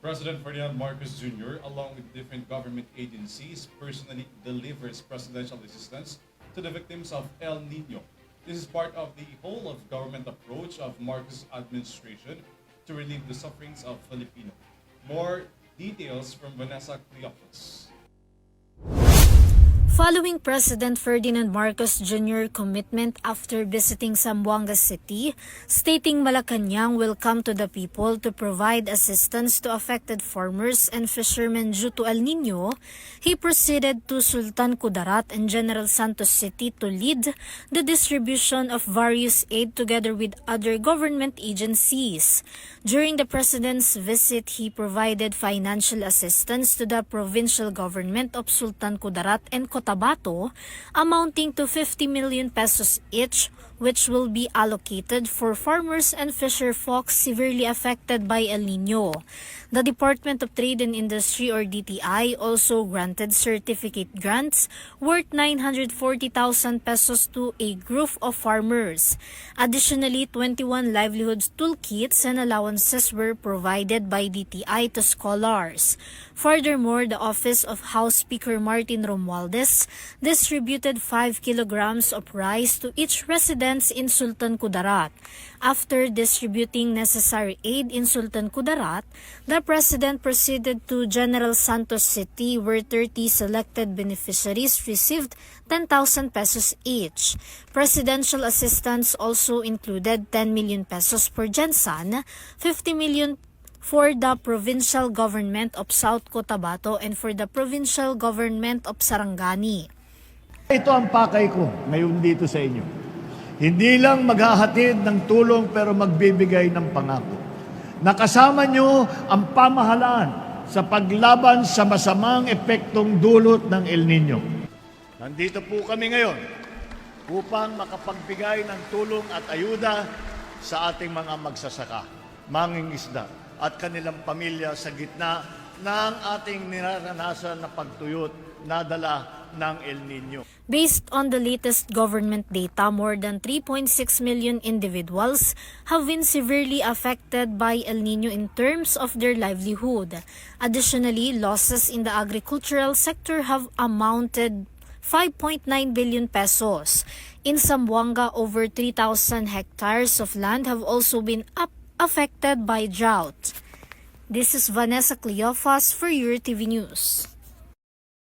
President Ferdinand Marcos Jr., along with different government agencies, personally delivers presidential assistance to the victims of El Nino. This is part of the whole of government approach of Marcos administration to relieve the sufferings of Filipino. More details from Vanessa Cleophas. Following President Ferdinand Marcos Jr. commitment after visiting Zamboanga City, stating Malacanang will come to the people to provide assistance to affected farmers and fishermen due to El Nino, he proceeded to Sultan Kudarat and General Santos City to lead the distribution of various aid together with other government agencies. During the President's visit, he provided financial assistance to the provincial government of Sultan Kudarat and Cotabato, amounting to 50 million pesos each, which will be allocated for farmers and fisher folk severely affected by El Nino. The Department of Trade and Industry or DTI also granted certificate grants worth 940,000 pesos to a group of farmers. Additionally, 21 livelihoods toolkits and allowances were provided by DTI to scholars. Furthermore, the Office of House Speaker Martin Romualdez distributed 5 kilograms of rice to each residence in Sultan Kudarat. After distributing necessary aid in Sultan Kudarat, the President proceeded to General Santos City where 30 selected beneficiaries received 10,000 pesos each. Presidential assistance also included 10 million pesos for Gensan, 50 million for the provincial government of South Cotabato and for the provincial government of Sarangani. Ito ang pakay ko ngayon dito sa inyo. Hindi lang maghahatid ng tulong pero magbibigay ng pangako. Nakasama nyo ang pamahalaan sa paglaban sa masamang epektong dulot ng El Nino. Nandito po kami ngayon upang makapagbigay ng tulong at ayuda sa ating mga magsasaka, mangingisda at kanilang pamilya sa gitna ng ating niraranasan na pagtuyot na dala ng El Nino. Based on the latest government data, more than 3.6 million individuals have been severely affected by El Nino in terms of their livelihood. Additionally, losses in the agricultural sector have amounted 5.9 billion pesos. In Zamboanga, over 3,000 hectares of land have also been affected by drought. This is Vanessa Cleophas for Your TV News.